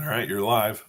All right, you're live.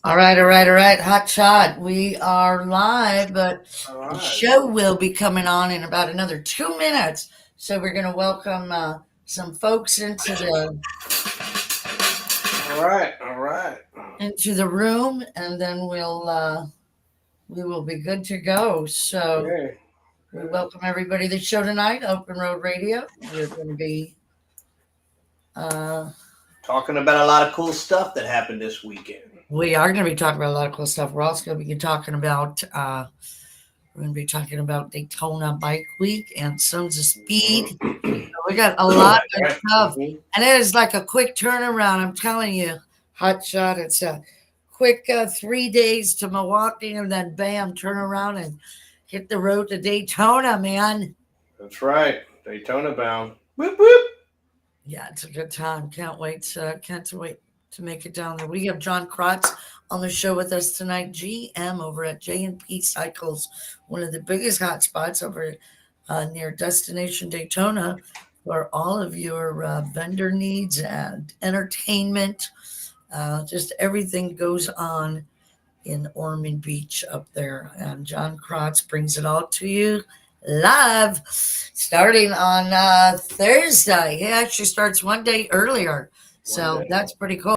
All right. Hot shot. We are live, but the show will be coming on in about another 2 minutes. So we're going to welcome some folks into the into the room, and then we will be good to go. So we welcome everybody to the show tonight, Open Road Radio. We're going to be talking about a lot of cool stuff that happened this weekend. We are going to be talking about a lot of cool stuff. We're also going to be talking about Daytona Bike Week and Sons of Speed. So we got a lot of stuff, and it is like a quick turnaround. I'm telling you, hot shot. It's a quick 3 days to Milwaukee, and then bam, turn around and hit the road to Daytona, man. That's right, Daytona bound. Whoop whoop. Yeah, it's a good time. Can't wait to make it down there. We have John Crotts on the show with us tonight, GM over at J&P Cycles, one of the biggest hot spots over near Destination Daytona for all of your vendor needs and entertainment. Just everything goes on in Ormond Beach up there. And John Crotts brings it all to you live starting on Thursday. He actually starts one day earlier. So that's pretty cool.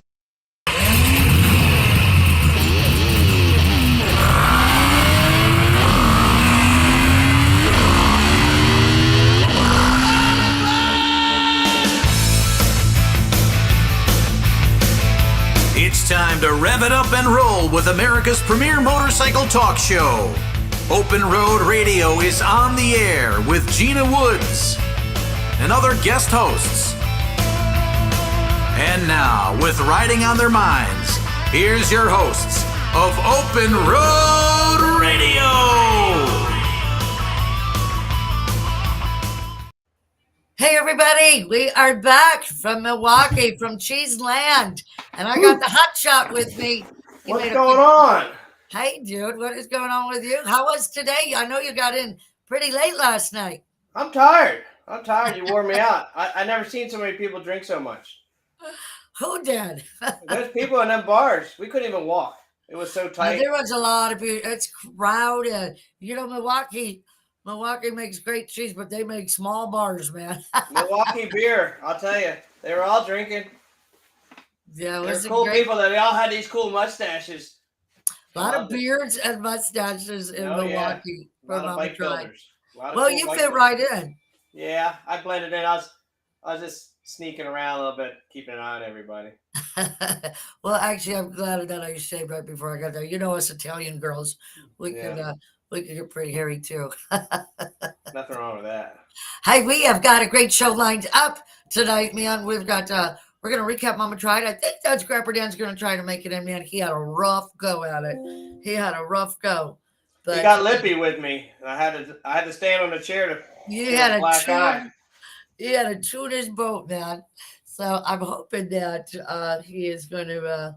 It's time to rev it up and roll with America's premier motorcycle talk show. Open Road Radio is on the air with Gina Woods and other guest hosts. And now, with riding on their minds, here's your hosts of Open Road Radio. Hey everybody, we are back from Milwaukee, from Cheese Land, and I got the hot shot with me. What's going on? Hey dude, what is going on with you? How was today? I know you got in pretty late last night. I'm tired. You wore me out. I never seen so many people drink so much. Who did? There's people in them bars. We couldn't even walk. It was so tight. There was a lot of people. It's crowded. You know, Milwaukee makes great cheese, but they make small bars, man. Milwaukee beer, I'll tell you. They were all drinking. Yeah, it was cool people. They all had these cool mustaches. A lot of beards and mustaches in Milwaukee. Yeah. A lot of bike builders. Well, you fit right in. Yeah, I blended in. I was just sneaking around a little bit, keeping an eye on everybody. Well, actually, I'm glad that I shaved right before I got there. You know, us Italian girls, we could get pretty hairy too. Nothing wrong with that. Hey, we have got a great show lined up tonight, man. We've got we're gonna recap Mama Tried. I think Dutch Grapper Dan's gonna try to make it in, man. He had a rough go at it. But he got lippy with me. I had to stand on the chair to he had to tune his boat, man. So I'm hoping that he is going to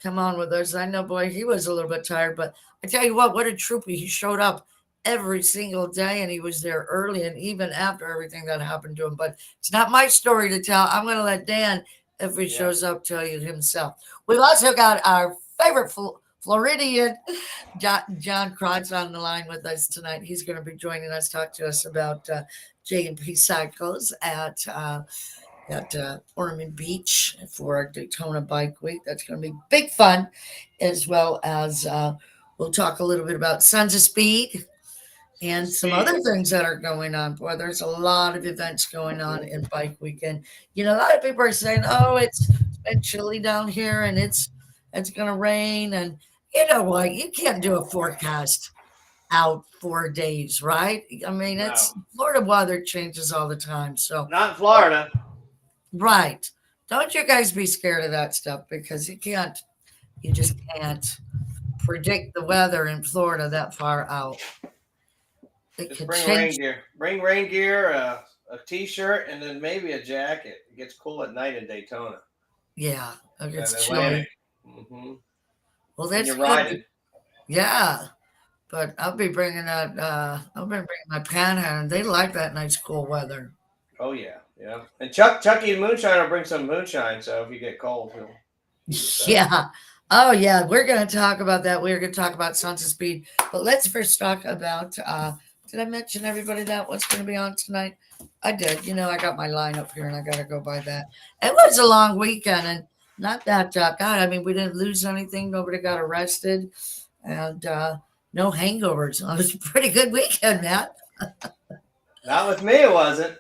come on with us. I know, boy, he was a little bit tired, but I tell you what a trooper. He showed up every single day, and he was there early and even after everything that happened to him. But it's not my story to tell. I'm going to let Dan, if he shows up, tell you himself. We've also got our favorite Floridian, John Crotts, on the line with us tonight. He's going to be joining us, talk to us about J&P Cycles at Ormond Beach for our Daytona Bike Week. That's going to be big fun, as well as we'll talk a little bit about Sons of Speed and some other things that are going on. Boy, there's a lot of events going on in Bike Weekend. You know, a lot of people are saying, oh, it's been chilly down here and it's going to rain. And you know what? You can't do a forecast. out 4 days, right? I mean, No, it's Florida weather changes all the time. So, not in Florida. right. Don't you guys be scared of that stuff because you just can't predict the weather in Florida that far out. It Just could bring rain change. gear. Bring rain gear, a t-shirt, and then maybe a jacket. It gets cool at night in Daytona. Yeah, it And gets Atlantic. chilly. Well, When that's you're good. riding. Yeah, but I'll be bringing that. I'll be bringing my panhandle. They like that nice cool weather. Oh yeah, yeah. And Chucky the Moonshine will bring some moonshine, so if you get cold, he'll keep you set. Yeah. Oh, yeah. We're going to talk about that. We're going to talk about Sons of Speed. But let's first talk about did I mention everybody that what's going to be on tonight? I did. I got my lineup here and I got to go by that. It was a long weekend and not that, God, I mean, we didn't lose anything. Nobody got arrested and no hangovers. It was a pretty good weekend, man. Not with me, it wasn't.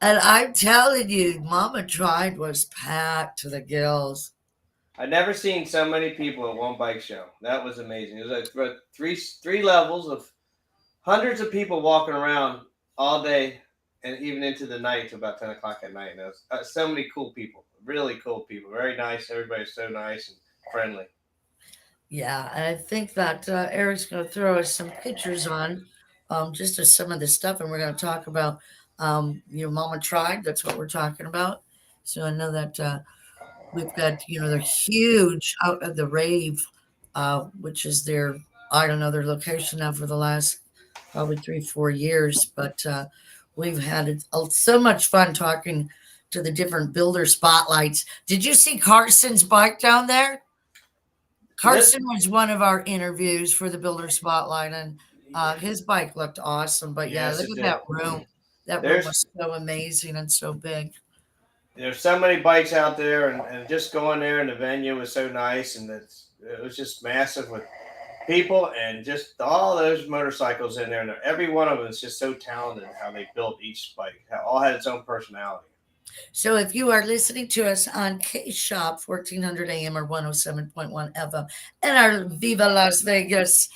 And I'm telling you, Mama Tried was packed to the gills. I've never seen so many people at one bike show. That was amazing. It was like three levels of hundreds of people walking around all day and even into the night to about 10 o'clock at night. And it was, so many cool people, really cool people, very nice. Everybody's so nice and friendly. Yeah, and I think that Eric's going to throw us some pictures on just of some of the stuff, and we're going to talk about Mama Tried. That's what we're talking about. So I know that we've got they're huge out at the rave, which is their I don't know their location now for the last probably 3-4 years, but we've had so much fun talking to the different builder spotlights. Did you see Carson's bike down there? Carson was one of our interviews for the Builder Spotlight, and his bike looked awesome. But yeah, Yes, look it at did. that room. That room was so amazing and so big. There's so many bikes out there, and just going there, and the venue was so nice, and it was just massive with people and just all those motorcycles in there. And every one of them is just so talented how they built each bike. All had its own personality. So if you are listening to us on K-Shop 1400 AM or 107.1 FM and our Viva Las Vegas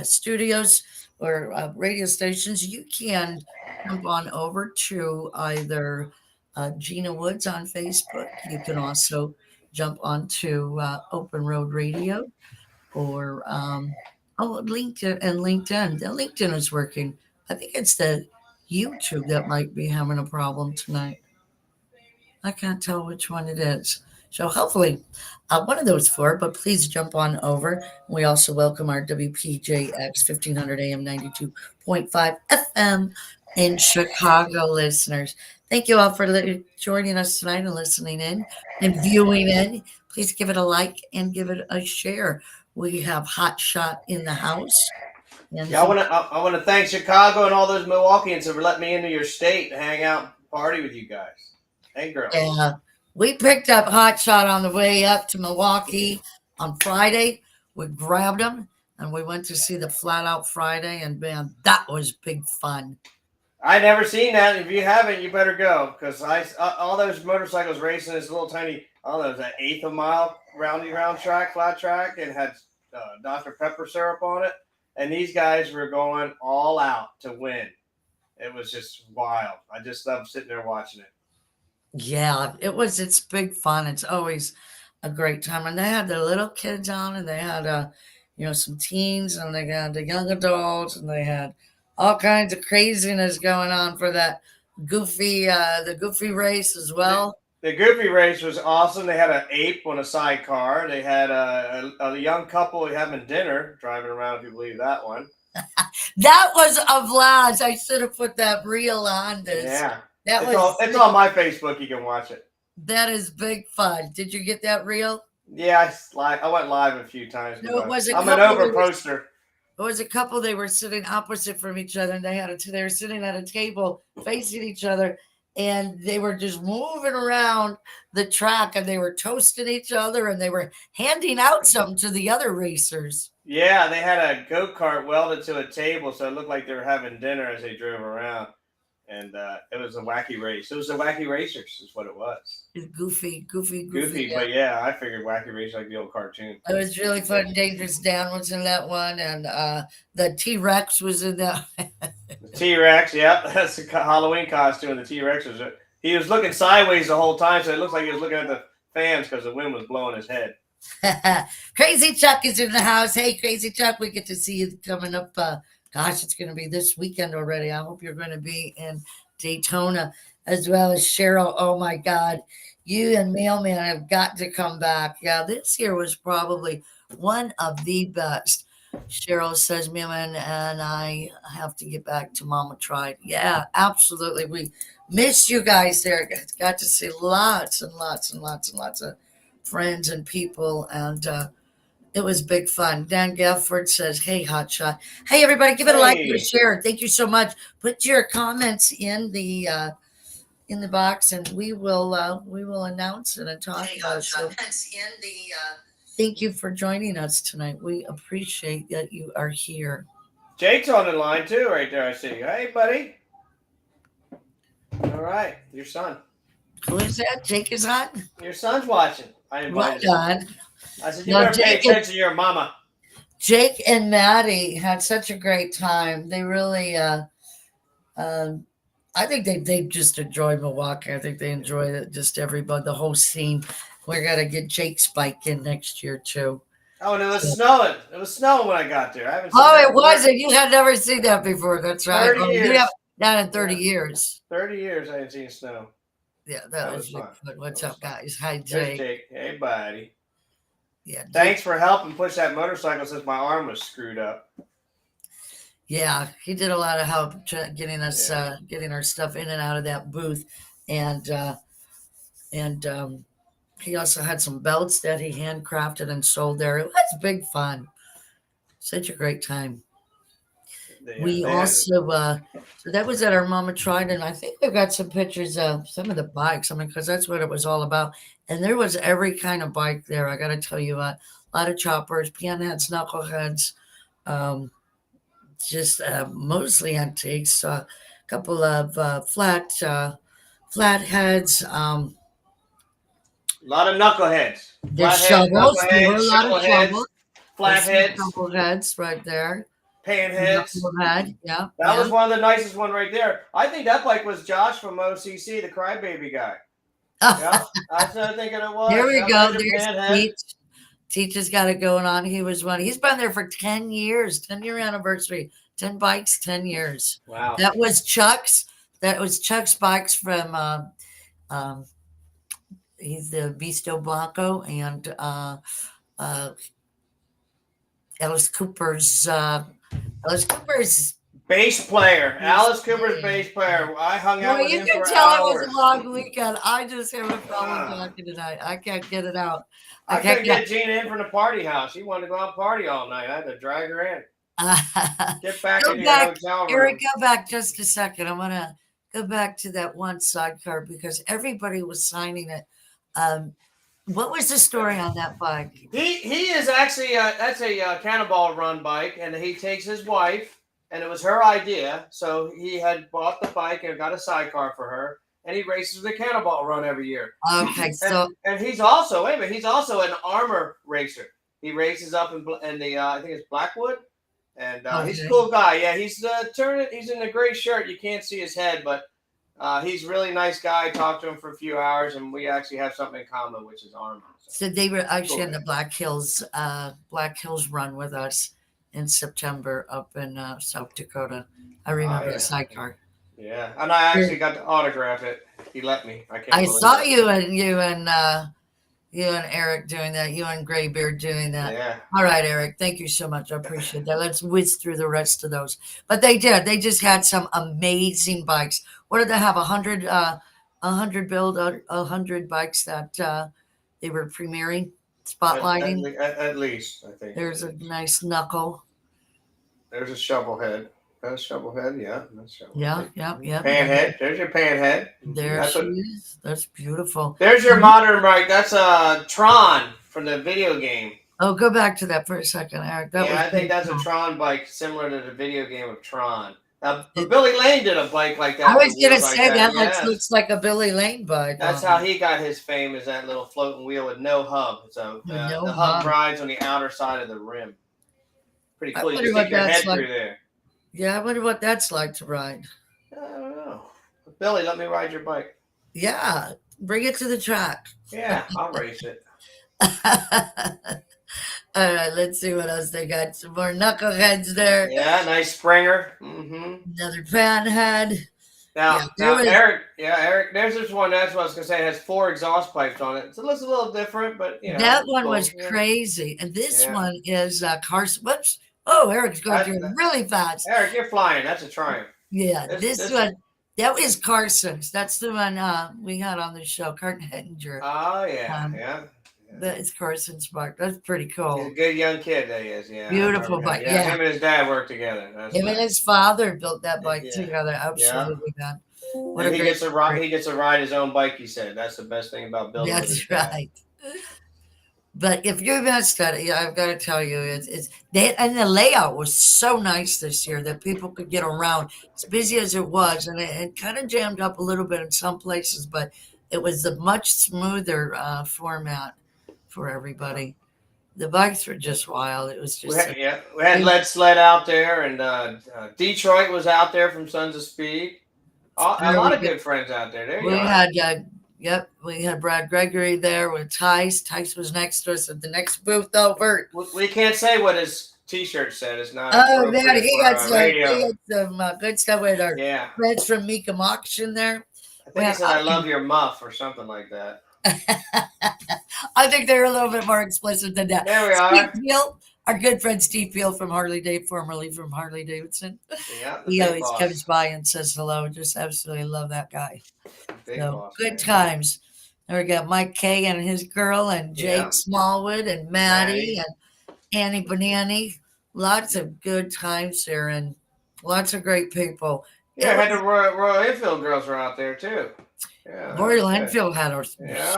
studios or radio stations, you can jump on over to either Gina Woods on Facebook. You can also jump onto Open Road Radio or LinkedIn and LinkedIn. The LinkedIn is working. I think it's the YouTube that might be having a problem tonight. I can't tell which one it is. So hopefully one of those four, but please jump on over. We also welcome our WPJX 1500 AM 92.5 FM in Chicago listeners. Thank you all for joining us tonight and listening in and viewing in. Please give it a like and give it a share. We have Hot Shot in the house. And yeah, I want to thank Chicago and all those Milwaukeeans for letting me into your state to hang out and party with you guys. Hey, girl. Yeah, we picked up Hot Shot on the way up to Milwaukee on Friday. We grabbed him and we went to see the Flat Out Friday, and man, that was big fun. I never seen that. If you haven't, you better go because all those motorcycles racing this little tiny, I don't know, it was an eighth of a mile round track, flat track, and had Dr. Pepper syrup on it. And these guys were going all out to win. It was just wild. I just love sitting there watching it. Yeah, it's big fun. It's always a great time. And they had their little kids on, and they had some teens, and they had the young adults, and they had all kinds of craziness going on for that the goofy race as well. The goofy race was awesome. They had an ape on a sidecar. They had a young couple having dinner, driving around, if you believe that one. That was a blast. I should have put that reel on this. Yeah. It's on my Facebook. You can watch it. That is big fun. Did you get that reel? Yeah, I went live a few times. No, I'm an over poster. It was a couple. They were sitting opposite from each other, and they were sitting at a table facing each other, and they were just moving around the track, and they were toasting each other, and they were handing out something to the other racers. Yeah, they had a go-kart welded to a table, so it looked like they were having dinner as they drove around. And it was a wacky race. It was the Wacky Racers, is what it was. Goofy. Goofy, but yeah, I figured Wacky Race like the old cartoon. It was really fun. Dangerous Dan was in that one, and the T-Rex was in that. The T-Rex, yep, that's the Halloween costume. The T-Rex he was looking sideways the whole time, so it looks like he was looking at the fans because the wind was blowing his head. Crazy Chuck is in the house. Hey, Crazy Chuck, we get to see you coming up. Gosh, it's going to be this weekend already. I hope you're going to be in Daytona, as well as Cheryl. Oh my God, you and Mailman have got to come back. Yeah, this year was probably one of the best. Cheryl says, Mailman and I have to get back to Mama Tried. Yeah, absolutely. We miss you guys there. Got to see lots and lots and lots and lots of friends and people, and it was big fun. Dan Gafford says, hey, Hotshot. Hey, everybody, give it a like and a share. Thank you so much. Put your comments in the box, and we will announce it and talk about it. So thank you for joining us tonight. We appreciate that you are here. Jake's on the line, too, right there, I see. Hey, buddy. All right, your son. Who is that? Jake is on? Your son's watching. I invited him. On. I said, you better pay attention to your mama. Jake and Maddie had such a great time. They really, I think they just enjoyed Milwaukee. I think they enjoyed it, just everybody, the whole scene. We're going to get Jake's bike in next year, too. Oh, and it was snowing. It was snowing when I got there. I haven't seen it was. And you had never seen that before. That's right. 30 years. Not in 30 years. 30 years I haven't seen snow. Yeah, that was fun. What's up, guys? Hi, Jake. There's Jake. Hey, buddy. Yeah. Thanks for helping push that motorcycle since my arm was screwed up. Yeah, he did a lot of help getting us getting our stuff in and out of that booth, and he also had some belts that he handcrafted and sold there. It was big fun. Such a great time. We also, so that was at our Mama Tried, and I think we've got some pictures of some of the bikes. I mean, because that's what it was all about. And there was every kind of bike there. I got to tell you, a lot of choppers, pinheads, knuckleheads, just mostly antiques, a couple of flatheads. A lot of knuckleheads. There's shovels. There were a lot of shovels. Flatheads. Knuckleheads right there. Panheads. Yeah. That was one of the nicest one right there. I think that bike was Josh from OCC, the Crybaby guy. Yeah, that's what I'm thinking it was. Here we go. There's Teach has got it going on. He was one. He's been there for 10 years, 10-year anniversary, 10 bikes, 10 years. Wow. That was Chuck's. That was Chuck's bikes from he's the Bisto Blanco and Alice Cooper's bass player. Alice Cooper's bass player. I hung out with him for hours. You can tell it was a long weekend. I just have a problem talking tonight. I can't get it out. I couldn't get Gina in from the party house. She wanted to go out and party all night. I had to drag her in. Get back in your hotel room. Eric, go back just a second. I want to go back to that one sidecar because everybody was signing it. What was the story on that bike? He is actually that's a Cannonball Run bike, and he takes his wife, and it was her idea. So he had bought the bike and got a sidecar for her, and he races the Cannonball Run every year. Okay, so and he's also he's also an armor racer. He races up in the I think it's Blackwood, and he's a cool guy. Yeah, he's He's in a gray shirt. You can't see his head, but. He's a really nice guy. I talked to him for a few hours, and we actually have something in common, which is armor. So they were actually in the Black Hills run with us in September up in South Dakota. I remember the sidecar. Yeah, and I actually got to autograph it. He let me. I saw you and Eric doing that. You and Graybeard doing that. Yeah. All right, Eric. Thank you so much. I appreciate that. Let's whiz through the rest of those. But they did. They just had some amazing bikes. What did they have? 100 bikes that they were premiering, spotlighting. At least, I think. There's a nice knuckle. There's a shovel head. That's shovel head, yeah. That's shovel head. Yeah. Pan head. There's your pan head. There she is. That's beautiful. There's your modern bike. That's Tron from the video game. Oh, go back to that for a second, Eric. I think that's a Tron bike, similar to the video game of Tron. But Billy Lane did a bike like that. I was with gonna wheels like say that Yes. looks like a Billy Lane bike. That's how he got his fame, is that little floating wheel with no hub. So With no the hub hub. rides on the outer side of the rim. Pretty I cool. You wonder can what stick your that's head like. through there. Yeah, I wonder what that's like to ride. I don't know. Billy, let me ride your bike. Yeah, bring it to the track. Yeah, I'll race it. All right, let's see what else they got. Some more knuckleheads there. Yeah, nice Springer. Mm-hmm. Another panhead. Now, there was- Eric, there's this one. That's what I was gonna say. It has 4 exhaust pipes on it. So it looks a little different, but you know. That one cool. was crazy, and this one is Carson. Whoops! Oh, Eric's going through it really fast. Eric, you're flying. That's a Triumph. Yeah, this one. That was Carson's. That's the one we had on the show, Carton Hettinger. Oh yeah, yeah. It's Carson's bike. That's pretty cool. He's a good young kid. That he is. Yeah. Beautiful bike. Yeah. Him and his dad worked together. Him and his father built that bike together. Absolutely, man. What he gets to ride. He gets to ride his own bike. He said that's the best thing about building. That's right. But if you're going to study, I've got to tell you, and the layout was so nice this year that people could get around as busy as it was, and it kind of jammed up a little bit in some places, but it was a much smoother format for everybody. The bikes were just wild. It was just we had Lead Sled out there, and Detroit was out there from Sons of Speed. A lot of good friends out there. There you go. We had Brad Gregory there with Tice. Tice was next to us at the next booth over. We can't say what his T-shirt said. It's not. Oh man, he got some good stuff with our friends from Mecum auction there. I think he said, "I love your muff" or something like that. I think they're a little bit more explicit than that. There we are. Peel, our good friend Steve Peel from formerly from Harley Davidson. Yeah, he always comes by and says hello. Just absolutely love that guy. Good times. There we got Mike Kay and his girl, and Jake Smallwood, and Maddie, and Annie Bonanni. Lots of good times there, and lots of great people. Yeah, had the Royal Enfield girls were out there too. Yeah, Royal Enfield had a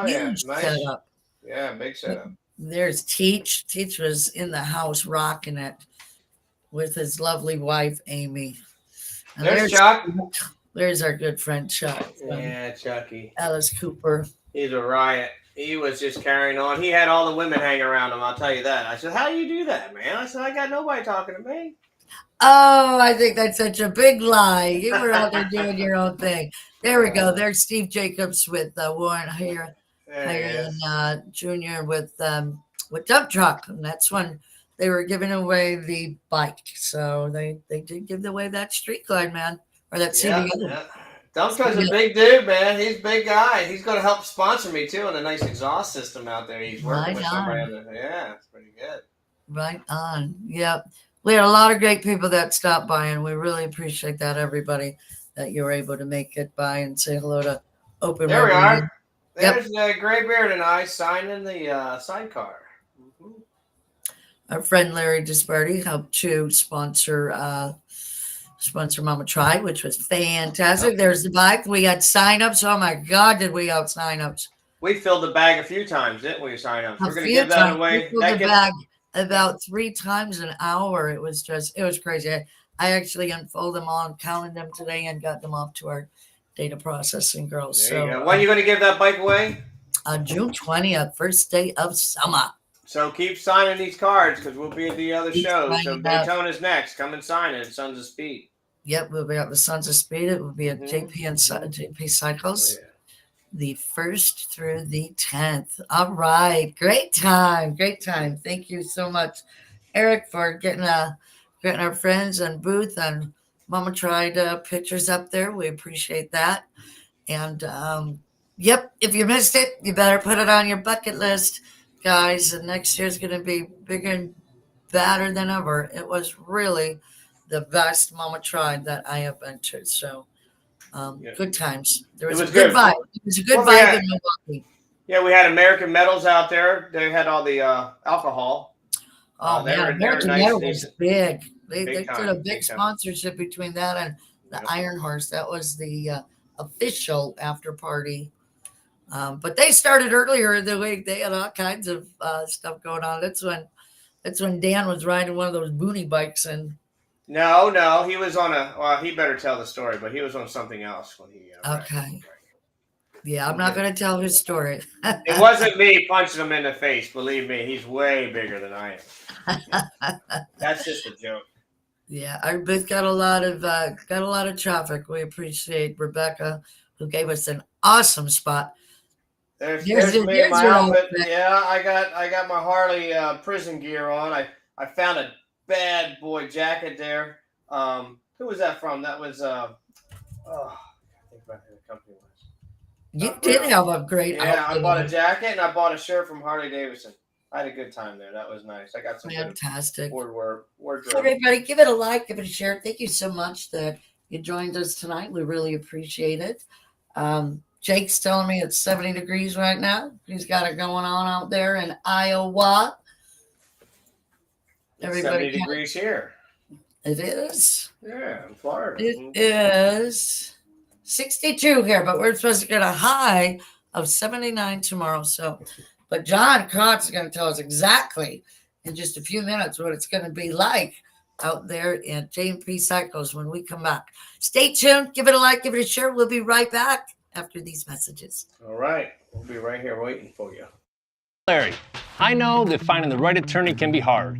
huge setup. Yeah, big setup. There's Teach. Teach was in the house rocking it with his lovely wife, Amy. And there's Chuck. There's our good friend, Chuck. Yeah, Chucky. Alice Cooper. He's a riot. He was just carrying on. He had all the women hanging around him, I'll tell you that. I said, how do you do that, man? I said, I got nobody talking to me. Oh, I think that's such a big lie. You were out there doing your own thing. There we go. There's Steve Jacobs with Warren here. Junior with Dump Truck, and that's when they were giving away the bike. So they did give away that street glide, man, or that CDO. Yeah. Dump Truck's a big dude, man. He's a big guy. He's going to help sponsor me too, and a nice exhaust system out there. He's working with somebody. Yeah, it's pretty good. Right on. Yep. We had a lot of great people that stopped by, and we really appreciate that, everybody, that you were able to make it by and say hello to Open. There we are. There's Graybeard and I signing the sidecar. Mm-hmm. Our friend Larry Disparti helped to sponsor Mama Try, which was fantastic. Okay. There's the bike. We had signups. Oh my God, did we have signups? We filled the bag a few times, didn't we? Signups. We're going to give that away. We filled the bag about 3 times an hour. It was crazy. I actually unfolded them all and counted them today and got them off to our data processing girls. There you go. When are you going to give that bike away? June 20th, first day of summer. So keep signing these cards because we'll be at the other shows. So Daytona's next. Come and sign it at Sons of Speed. Yep, we'll be at the Sons of Speed. It will be at JP Cycles. Yeah. The 1st through the 10th. All right. Great time. Thank you so much, Eric, for getting our friends and booth and Mama Tried pictures up there. We appreciate that. And if you missed it, you better put it on your bucket list, guys. And next year's going to be bigger and badder than ever. It was really the best Mama Tried that I have been to. So good times. There was a good vibe. It was a good vibe in Milwaukee. Yeah, we had American Metals out there. They had all the alcohol. Oh, man, American Metal was big. They did a big sponsorship between that and the Iron Horse. That was the official after party. But they started earlier in the week. They had all kinds of stuff going on. That's when Dan was riding one of those boonie bikes, and No, he was on a. Well, he better tell the story, but he was on something else when he. Okay. Yeah, I'm not going to tell his story. It wasn't me punching him in the face. Believe me, he's way bigger than I am. That's just a joke. Yeah, our booth got a lot of traffic. We appreciate Rebecca, who gave us an awesome spot. There's me in my outfit. Yeah, I got my Harley prison gear on. I found a bad boy jacket there. Who was that from? That was I can't think about who the company was. You did have a great outfit. I bought a jacket and I bought a shirt from Harley Davidson. I had a good time there. That was nice. I got some fantastic wardrobe. So everybody, give it a like, give it a share. Thank you so much that you joined us tonight. We really appreciate it. Jake's telling me it's 70 degrees right now. He's got it going on out there in Iowa. Everybody 70 degrees here. It is. Yeah, in Florida. It is 62 here, but we're supposed to get a high of 79 tomorrow. But John Crotts is going to tell us exactly in just a few minutes what it's going to be like out there at J&P Cycles when we come back. Stay tuned. Give it a like. Give it a share. We'll be right back after these messages. All right. We'll be right here waiting for you. Larry, I know that finding the right attorney can be hard.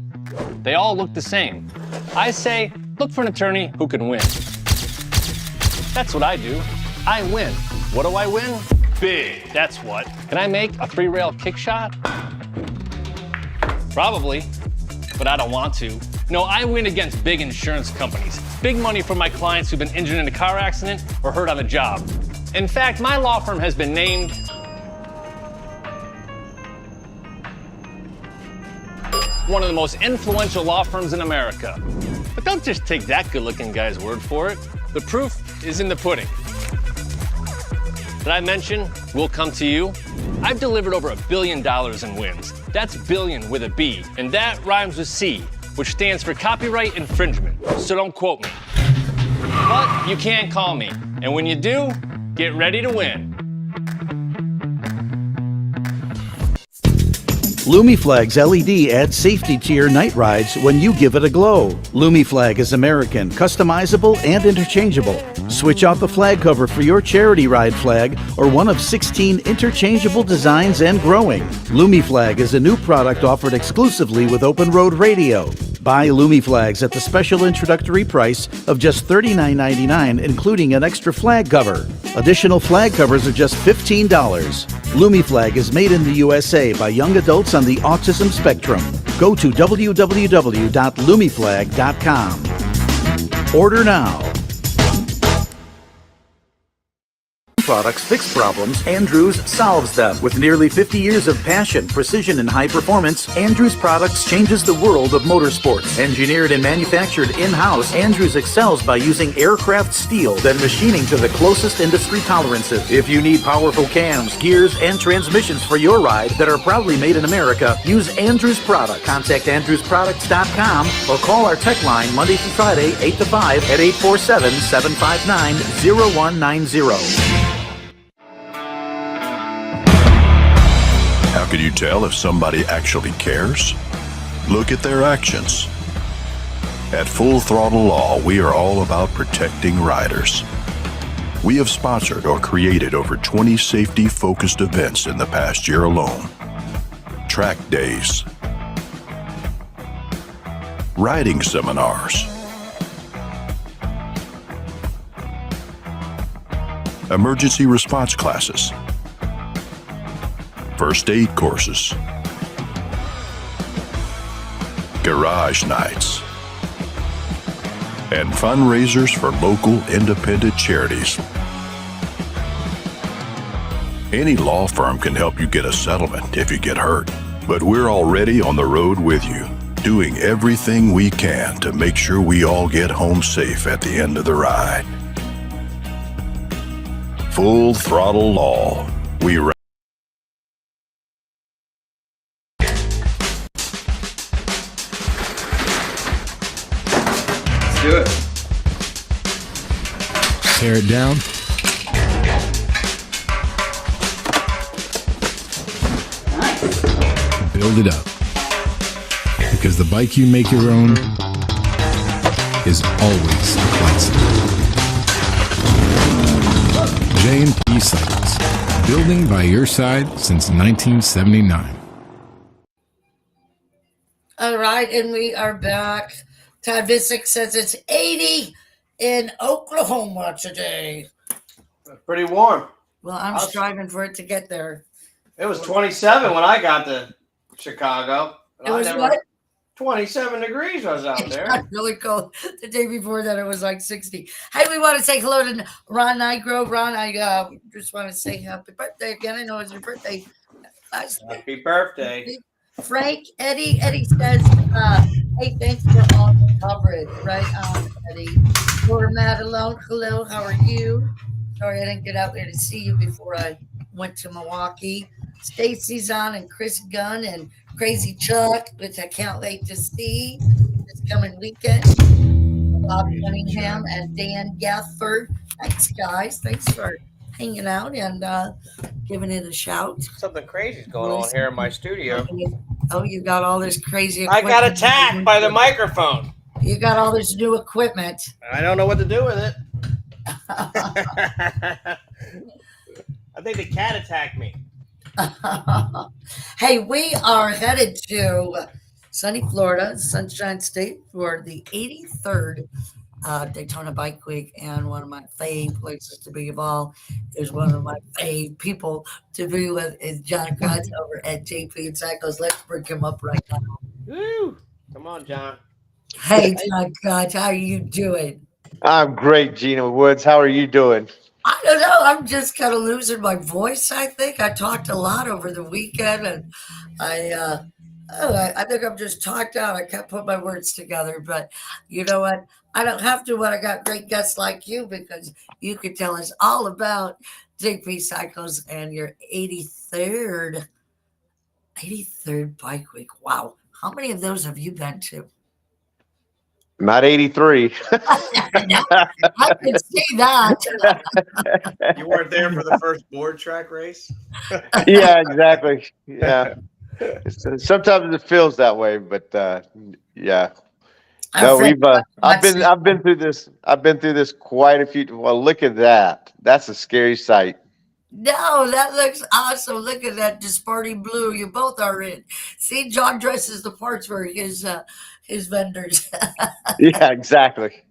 They all look the same. I say, look for an attorney who can win. That's what I do. I win. What do I win? Big, that's what. Can I make a free rail kick shot? Probably, but I don't want to. No, I win against big insurance companies. Big money for my clients who've been injured in a car accident or hurt on the job. In fact, my law firm has been named one of the most influential law firms in America. But don't just take that good-looking guy's word for it. The proof is in the pudding. Did I mention we'll come to you? I've delivered over $1 billion in wins. That's billion with a B, and that rhymes with C, which stands for copyright infringement. So don't quote me. But you can call me, and when you do, get ready to win. Lumi Flag's LED adds safety to your night rides when you give it a glow. Lumi Flag is American, customizable, and interchangeable. Switch out the flag cover for your charity ride flag or one of 16 interchangeable designs and growing. Lumi Flag is a new product offered exclusively with Open Road Radio. Buy Lumi Flags at the special introductory price of just $39.99, including an extra flag cover. Additional flag covers are just $15. Lumi Flag is made in the USA by young adults on the autism spectrum. Go to www.lumiflag.com. Order now. Products fix problems, Andrews solves them. With nearly 50 years of passion, precision, and high performance, Andrews Products changes the world of motorsports. Engineered and manufactured in-house, Andrews excels by using aircraft steel, then machining to the closest industry tolerances. If you need powerful cams, gears, and transmissions for your ride that are proudly made in America, use Andrews Products. Contact AndrewsProducts.com or call our tech line Monday through Friday, 8 to 5 at 847-759-0190. How can you tell if somebody actually cares? Look at their actions. At Full Throttle Law, we are all about protecting riders. We have sponsored or created over 20 safety-focused events in the past year alone. Track days, riding seminars, emergency response classes, first aid courses, garage nights, and fundraisers for local independent charities. Any law firm can help you get a settlement if you get hurt, but we're already on the road with you, doing everything we can to make sure we all get home safe at the end of the ride. Full Throttle Law. We do it. Tear it down. Build it up. Because the bike you make your own is always classic. J&P Cycles, building by your side since 1979. All right, and we are back. Todd Visick says it's 80 in Oklahoma today. Pretty warm. Well, I'm striving for it to get there. It was 27 when I got to Chicago. It was what? 27 degrees was out there. It's really cold. The day before that, it was like 60. Hey, we want to say hello to Ron Nigro. Ron, I just want to say happy birthday again. I know it's your birthday. Happy birthday. Frank, Eddie says, hey, thanks for all the coverage. Right on, Eddie. Laura Madelone, hello, how are you? Sorry I didn't get out there to see you before I went to Milwaukee. Stacy's on, and Chris Gunn and Crazy Chuck, which I can't wait to see this coming weekend. Bob Cunningham and Dan Gafford. Thanks, guys. Thanks for hanging out and giving it a shout. Something crazy is going on here in my studio. Oh, you got all this crazy I equipment. got attacked by the microphone. You got all this new equipment. I don't know what to do with it. I think the cat attacked me. Hey, we are headed to sunny Florida, Sunshine State, for the 83rd Daytona Bike Week, and one of my fave places to be of all is one of my fave people to be with is John Crotts over at JP Cycles. Let's bring him up right now. Woo! Come on, John. Hey, John Crotts, how are you doing? I'm great, Gina Woods. How are you doing? I don't know. I'm just kind of losing my voice, I think. I talked a lot over the weekend, and I think I'm just talked out. I can't put my words together, but you know what? I don't have to when I got great guests like you, because you could tell us all about JP Cycles and your 83rd Bike Week. Wow. How many of those have you been to? Not 83. I can see that. You weren't there for the first board track race? Yeah, exactly. Yeah. Sometimes it feels that way, but yeah. No, I've been through this. I've been through this quite a few. Well, look at that. That's a scary sight. No, that looks awesome. Look at that Disparti blue. You both are in. See, John dresses the parts for his vendors. Yeah, exactly.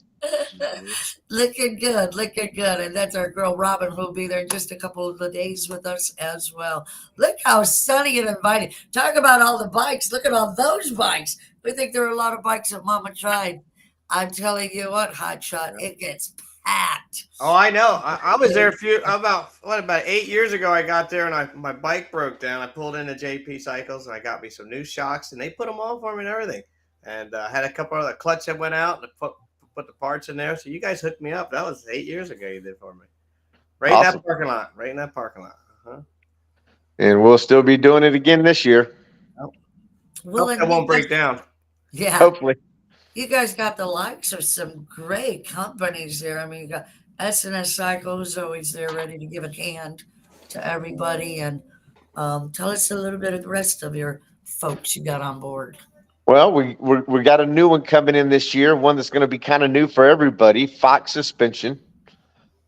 Looking good. And that's our girl Robin, who'll be there in just a couple of the days with us as well. Look how sunny and inviting. Talk about all the bikes. Look at all those bikes. We think there are a lot of bikes that Mama tried. I'm telling you what, Hotshot, it gets packed. Oh, I know. I was there about 8 years ago. I got there and my bike broke down. I pulled into JP Cycles and I got me some new shocks, and they put them on for me and everything. And I had a couple of the clutch that went out and put the parts in there. So you guys hooked me up. That was 8 years ago you did for me. Right awesome. In that parking lot. Right in that parking lot. Uh-huh. And we'll still be doing it again this year. Well, it won't break down. Yeah. Hopefully. You guys got the likes of some great companies there. I mean, you got S&S Cycles always there ready to give a hand to everybody. And tell us a little bit of the rest of your folks you got on board. Well, we got a new one coming in this year, one that's going to be kind of new for everybody, Fox Suspension.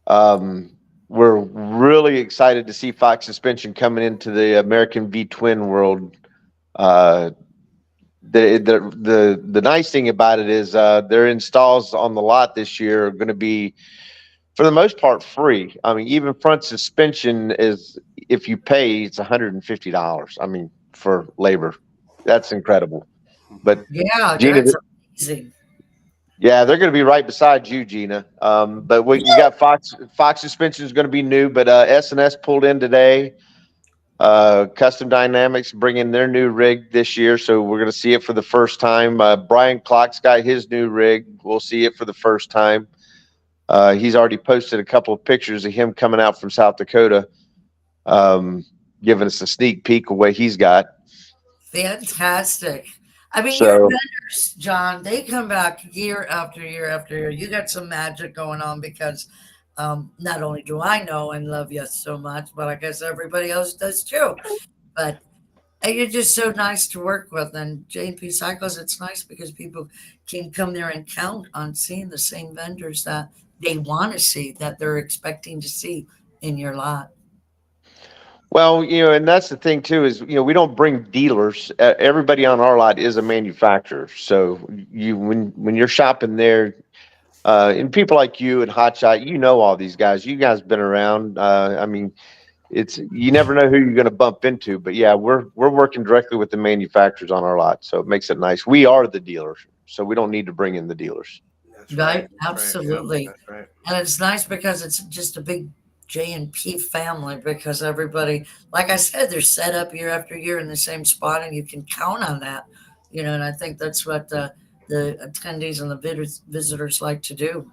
We're really excited to see Fox Suspension coming into the American V-twin world. The nice thing about it is their installs on the lot this year are going to be, for the most part, free. I mean, even front suspension is, if you pay, it's $150. I mean, for labor. That's incredible. But yeah, Gina, that's amazing. Yeah, they're going to be right beside you, Gina. But we got Fox Suspension is going to be new, but S&S pulled in today. Custom Dynamics bringing their new rig this year, so we're going to see it for the first time. Brian Clock's got his new rig. We'll see it for the first time. He's already posted a couple of pictures of him coming out from South Dakota, giving us a sneak peek of what he's got. Fantastic. I mean, your vendors, John, they come back year after year after year. You got some magic going on because not only do I know and love you so much, but I guess everybody else does too. But And you're just so nice to work with. And J&P Cycles, it's nice because people can come there and count on seeing the same vendors that they want to see, that they're expecting to see in your lot. Well, and that's the thing too is, we don't bring dealers. Everybody on our lot is a manufacturer. So when you're shopping there, and people like you and Hotshot, all these guys. You guys been around. I mean, you never know who you're going to bump into. But yeah, we're working directly with the manufacturers on our lot, so it makes it nice. We are the dealers, so we don't need to bring in the dealers. That's Right? That's Absolutely. Right. That's right. And it's nice because it's just a big J&P family, because everybody, like I said, they're set up year after year in the same spot, and you can count on that. And I think that's what the attendees and the visitors like to do.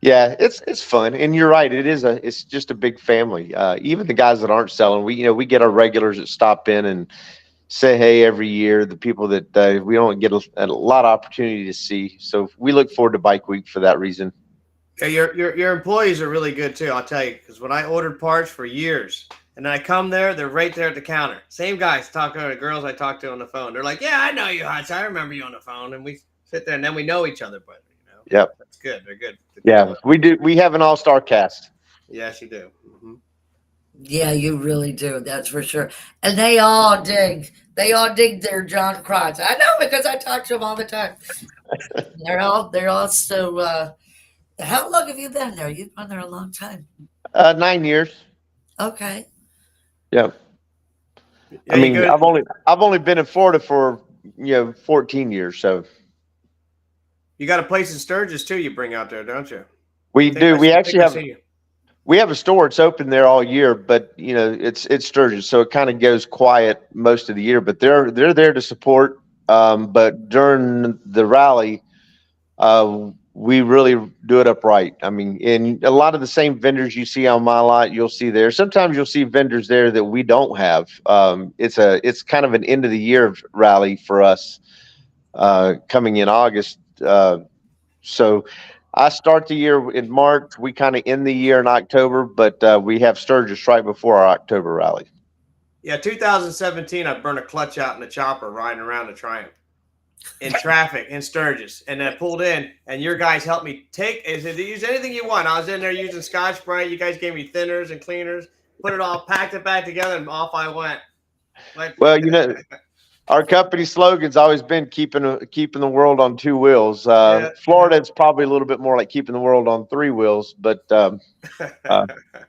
Yeah, it's fun, and you're right. It's just a big family. Even the guys that aren't selling, we get our regulars that stop in and say hey every year. The people that we don't get a lot of opportunity to see, so we look forward to Bike Week for that reason. Yeah, your employees are really good too. I'll tell you, because when I ordered parts for years, and then I come there, they're right there at the counter. Same guys talking to the girls I talked to on the phone. They're like, "Yeah, I know you, Hutch. I remember you on the phone." And we sit there, and then we know each other better. Yep. That's good. They're good. Yeah, we do. We have an all-star cast. Yes, you do. Mm-hmm. Yeah, you really do. That's for sure. And they all dig their John Crotts. I know, because I talk to them all the time. They're all so. How long have you been there? You've been there a long time. 9 years. Okay. Yep. Yeah, I mean, I've only been in Florida for 14 years. So you got a place in Sturgis too. You bring out there, don't you? We do. We actually have a store. It's open there all year, but it's Sturgis, so it kind of goes quiet most of the year. But they're there to support. But during the rally, we really do it upright. I mean, and a lot of the same vendors you see on my lot, you'll see there. Sometimes you'll see vendors there that we don't have. It's kind of an end of the year rally for us, coming in August. So I start the year in March. We kind of end the year in October, but we have Sturgis right before our October rally. Yeah, 2017, I burned a clutch out in a chopper riding around the Triumph in traffic in Sturgis, and then I pulled in, and your guys helped me use anything you want. I was in there using Scotch Brite. You guys gave me thinners and cleaners, put it all, packed it back together, and off I went. Well, our company slogan's always been keeping the world on two wheels. Florida, it's probably a little bit more like keeping the world on three wheels, but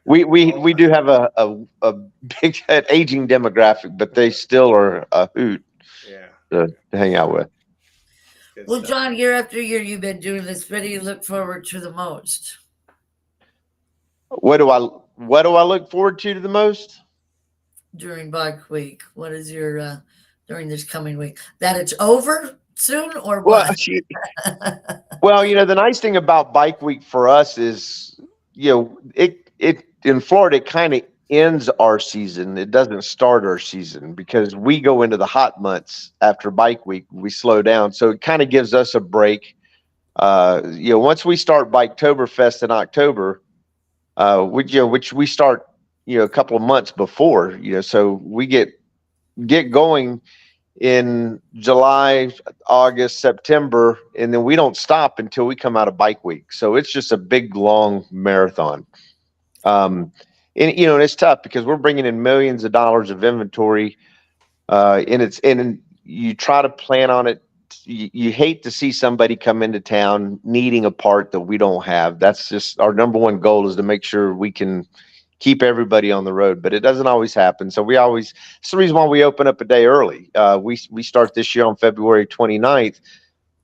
we do have a big aging demographic, but they still are a hoot to hang out with. Well, John, year after year, you've been doing this. What do you look forward to the most? What do I look forward to the most during Bike Week? What is your during this coming week? That it's over soon, or what? Well, the nice thing about Bike Week for us is, it in Florida, it kind of ends our season. It doesn't start our season, because we go into the hot months after Bike Week. We slow down, so it kind of gives us a break. Once we start Biketoberfest in October, which we start, a couple of months before, so we get going in July, August, September, and then we don't stop until we come out of Bike Week. So it's just a big, long marathon. And it's tough because we're bringing in millions of dollars of inventory, and you try to plan on it. You hate to see somebody come into town needing a part that we don't have. That's just our number one goal, is to make sure we can keep everybody on the road, but it doesn't always happen. So it's the reason why we open up a day early. We start this year on February 29th.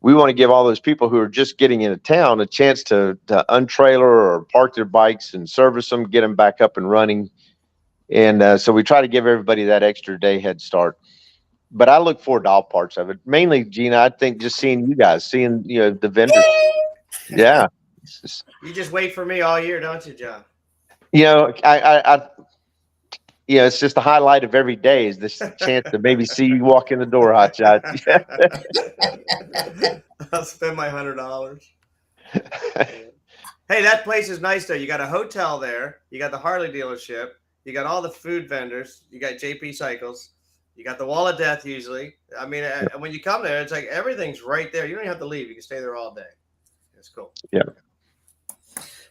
We want to give all those people who are just getting into town a chance to untrailer or park their bikes and service them, get them back up and running. And so we try to give everybody that extra day head start. But I look forward to all parts of it. Mainly, Gina, I think just seeing you guys, seeing the vendors. Yeah. You just wait for me all year, don't you, John? It's just the highlight of every day, is this chance to maybe see you walk in the door, Hotshot. I'll spend my $100. Hey, that place is nice though. You got a hotel there. You got the Harley dealership. You got all the food vendors. You got JP Cycles. You got the Wall of Death usually. I mean, when you come there, it's like everything's right there. You don't even have to leave. You can stay there all day. It's cool. Yeah.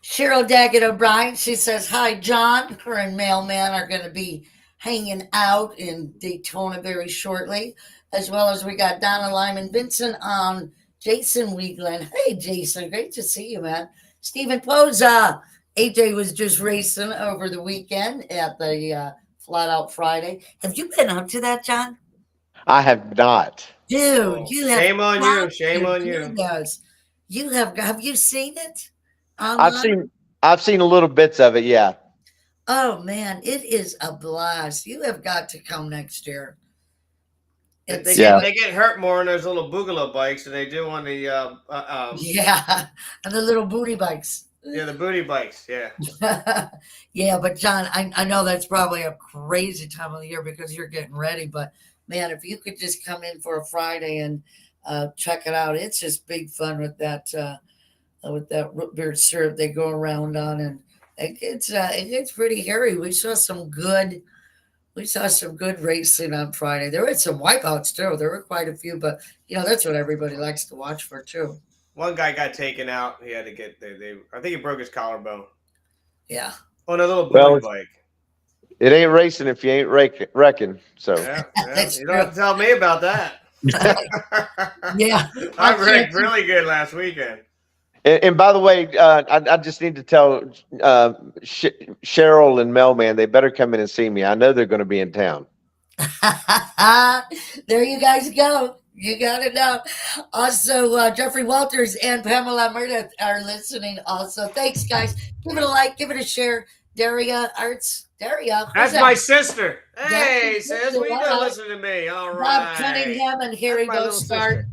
Cheryl Daggett O'Brien, she says, hi, John. Her and Mailman are going to be hanging out in Daytona very shortly, as well as we got Donna Lyman Vincent on Jason Weegland. Hey, Jason, great to see you, man. Stephen Poza. AJ was just racing over the weekend at the Flat Out Friday. Have you been up to that, John? I have not. Dude, you have. Shame on you. Shame on you. You have you seen it? I've seen a little bits of it. Yeah. Oh man, it is a blast. You have got to come next year. They get hurt more on those little boogaloo bikes than they do on the yeah, and the little booty bikes. Yeah, the booty bikes. Yeah. Yeah, but John, I know that's probably a crazy time of the year because you're getting ready. But man, if you could just come in for a Friday and check it out, it's just big fun with that root beer syrup they go around on, and it gets pretty hairy. We saw some good racing on Friday. There were some wipeouts too. There were quite a few, but that's what everybody likes to watch for too. One guy got taken out. He had to get I think he broke his collarbone. Yeah. On a little booty bike. It ain't racing if you ain't wrecking. So yeah. You don't have to tell me about that. Yeah. I wrecked really good last weekend. And by the way, I just need to tell Cheryl and Melman, they better come in and see me. I know they're going to be in town. There you guys go. You got it now. Also, Jeffrey Walters and Pamela Meredith are listening also. Thanks, guys. Give it a like. Give it a share. Daria Arts. Daria. That's my sister. Hey, That's sis. What you doing listening to me? All right. Bob Cunningham and Harry Bostart.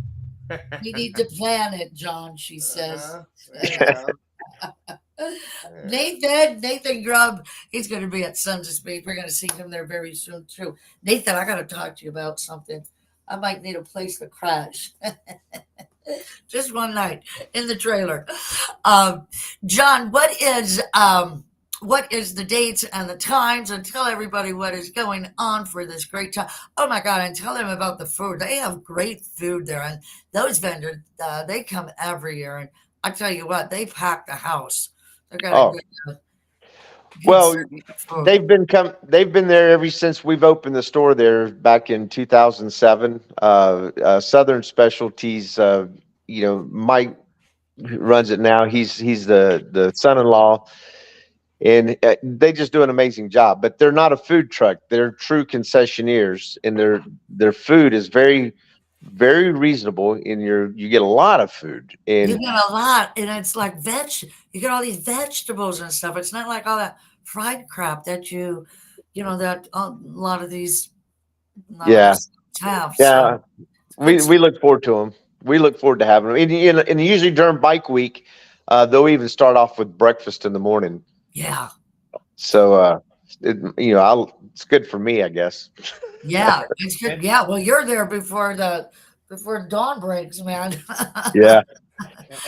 You need to plan it, John, she says. Nathan Grubb, he's going to be at Sons of Speed. We're going to see him there very soon, too. Nathan, I got to talk to you about something. I might need a place to crash. Just one night in the trailer. John, what is the dates and the times, and tell everybody what is going on for this great time. Oh my God, and tell them about the food. They have great food there, and those vendors, they come every year, and I tell you what, they pack the house. They're got they've been there ever since we've opened the store there back in 2007. Southern Specialties, Mike runs it now. He's the son-in-law, and they just do an amazing job. But they're not a food truck; they're true concessionaires, and their food is very, very reasonable. You get a lot of food, and you get a lot, and it's like you get all these vegetables and stuff. It's not like all that fried crap that that a lot of these have. Yeah, so we look forward to them. We look forward to having them, and usually during bike week, they'll even start off with breakfast in the morning. Yeah. So it's good for me, I guess. Yeah, it's good. Yeah, well, you're there before dawn breaks, man. Yeah.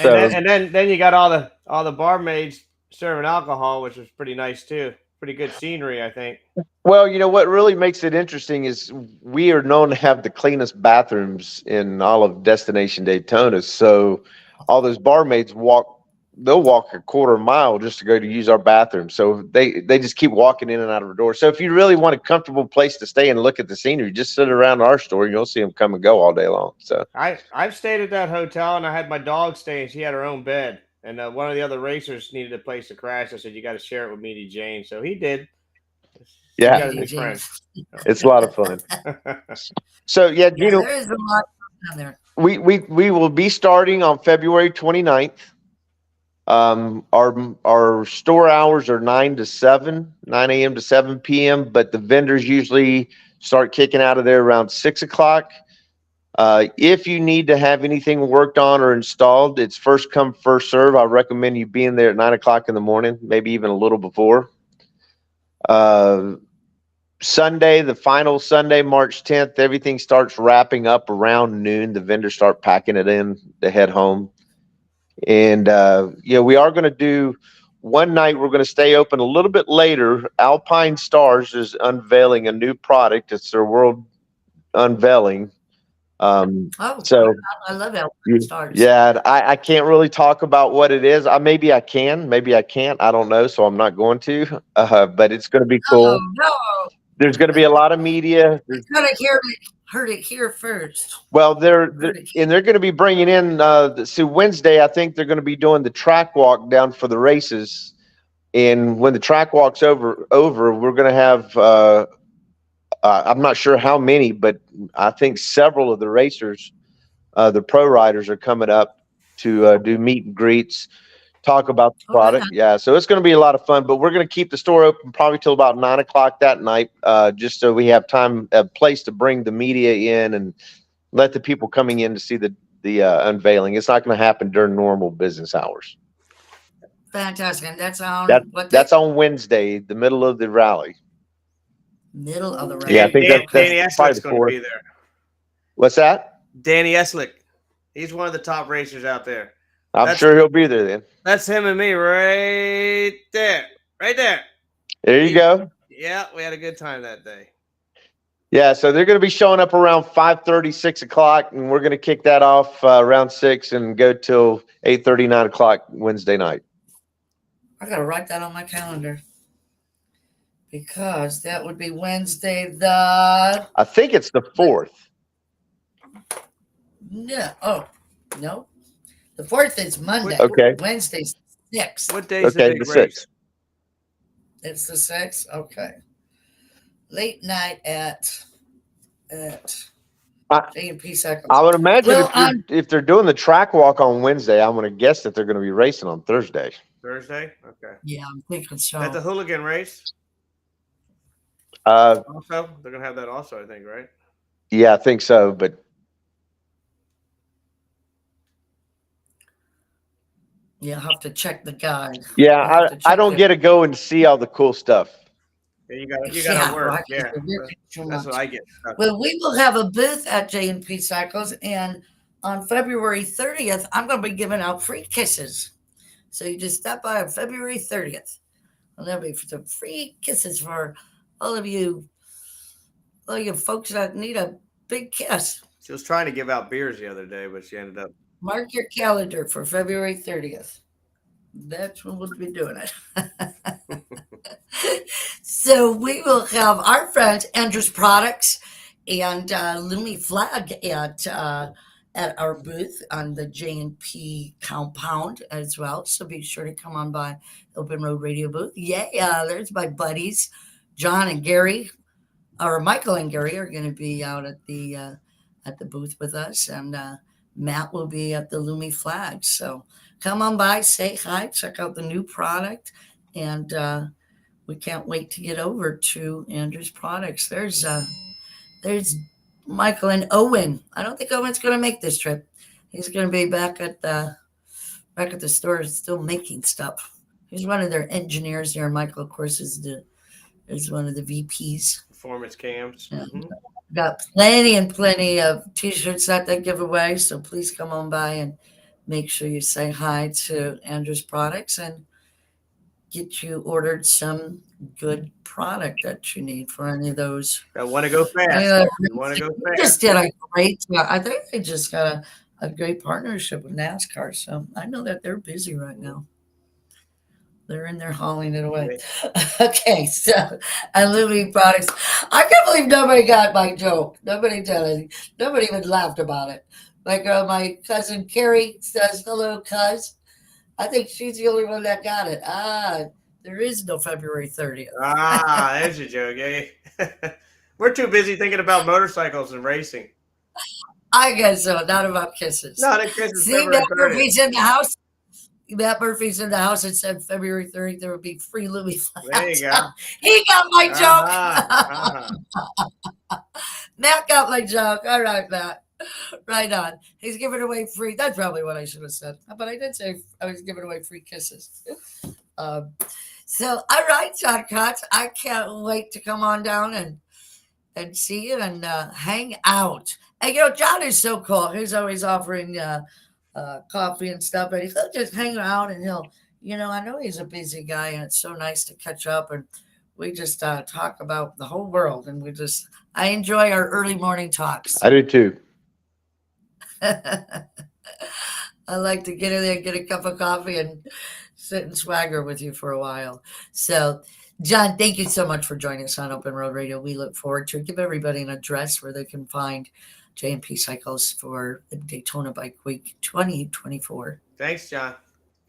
And then you got all the barmaids serving alcohol, which was pretty nice too. Pretty good scenery, I think. Well, what really makes it interesting is we are known to have the cleanest bathrooms in all of Destination Daytona. So all those barmaids they'll walk a quarter mile just to go to use our bathroom. So they just keep walking in and out of our door. So if you really want a comfortable place to stay and look at the scenery, just sit around our store and you'll see them come and go all day long. So I've stayed at that hotel, and I had my dog stay, and she had her own bed. And one of the other racers needed a place to crash. I said, you got to share it with Meaty Jane. So he did. Yeah. Got a new friend. It's a lot of fun. So, yeah, Gino, there is a lot down there. We will be starting on February 29th. Our store hours are 9 a.m. to 7 p.m., but the vendors usually start kicking out of there around 6 o'clock. If you need to have anything worked on or installed, it's first come, first serve. I recommend you being there at 9 o'clock in the morning, maybe even a little before. Sunday, the final Sunday, March 10th, everything starts wrapping up around noon. The vendors start packing it in to head home. And, we are going to do one night. We're going to stay open a little bit later. Alpine Stars is unveiling a new product. It's their world unveiling. Oh, So I love how you- stars. yeah, I can't really talk about what it is. Maybe I can, maybe I can't. I don't know, so I'm not going to. But it's going to be cool. No, There's going to be a lot of media. you heard it here first. Well, they're going to be bringing in. So Wednesday, I think they're going to be doing the track walk down for the races. And when the track walk's over, we're going to have. I'm not sure how many, but I think several of the racers, the pro riders, are coming up to do meet and greets, talk about the product. Yeah, so it's going to be a lot of fun. But we're going to keep the store open probably till about 9 o'clock that night, just so we have time, a place to bring the media in and let the people coming in to see the unveiling. It's not going to happen during normal business hours. Fantastic. And that's on that's on Wednesday, the middle of the rally. Middle of the rally. Yeah, I think Danny that's Eslick's probably going to be there. What's that? Danny Eslick. He's one of the top racers out there. I'm sure he'll be there then. That's him and me right there. Right there. There you go. Yeah, we had a good time that day. Yeah, so they're going to be showing up around 5:30, 6 o'clock, and we're going to kick that off around 6 and go till 8:30, 9 o'clock Wednesday night. I got to write that on my calendar because that would be Wednesday I think it's the 4th. No. Oh, no. The 4th is Monday. Okay. Wednesday's 6th. What day is Okay, the big the race? 6th. It's the 6th? Okay. Late night at J&P Cycles. I would imagine Well, if they're doing the track walk on Wednesday, I'm going to guess that they're going to be racing on Thursday. Thursday? Okay. Yeah, I'm thinking so. At the hooligan race? Also, they're going to have that also, I think, right? Yeah, I think so, but Yeah, I'll have to check the guide. yeah, I don't get to go and see all the cool stuff. Yeah, you got to work. Right. Yeah, that's what I get. Well, we will have a booth at J&P Cycles, and on February 30th, I'm going to be giving out free kisses. So you just stop by on February 30th, and there'll be some free kisses for all you folks that need a big kiss. She was trying to give out beers the other day, but she ended up. Mark your calendar for February 30th. That's when we'll be doing it. So we will have our friends Andrews Products and Lumi Flag at our booth on the J&P compound as well. So be sure to come on by Open Road Radio booth. Yeah, there's my buddies, John and Gary, or Michael and Gary are going to be out at the booth with us, and Matt will be at the Lumi Flag. So come on by, say hi, check out the new product, and we can't wait to get over to Andrews Products. There's Michael and Owen. I don't think Owen's going to make this trip. He's going to be back at the store, still making stuff. He's one of their engineers there. Michael, of course, is one of the VPs. Performance cams. Yeah. Mm-hmm. Got plenty of T-shirts that they give away. So please come on by and make sure you say hi to Andrews Products and get you ordered some good product that you need for any of those. I want to go fast. Just did a great. I think they just got a great partnership with NASCAR. So I know that they're busy right now. They're in there hauling it away. Okay, so Lumi Products. I can't believe nobody got my joke. Nobody did it. Nobody even laughed about it. My cousin Carrie says, "Hello, cuz." I think she's the only one that got it. There is no February 30th. There's your joke, eh? We're too busy thinking about motorcycles and racing. I guess so. Not about kisses. Not a kisses. See, Matt Murphy's in the house. Matt Murphy's in the house and said February 30th there would be free Louie flags. There you go. He got my joke. Matt got my joke. All right, Matt. Right on. He's giving away free. That's probably what I should have said. But I did say I was giving away free kisses. So, all right, John Crotts. I can't wait to come on down and see you and hang out. And, John is so cool. He's always offering coffee and stuff, but he'll just hang out and he'll, I know he's a busy guy and it's so nice to catch up. And We just talk about the whole world, and I enjoy our early morning talks. I do too. I like to get in there, get a cup of coffee, and sit and swagger with you for a while. So, John, thank you so much for joining us on Open Road Radio. We look forward to it. Give everybody an address where they can find J&P Cycles for the Daytona Bike Week 2024. Thanks, John.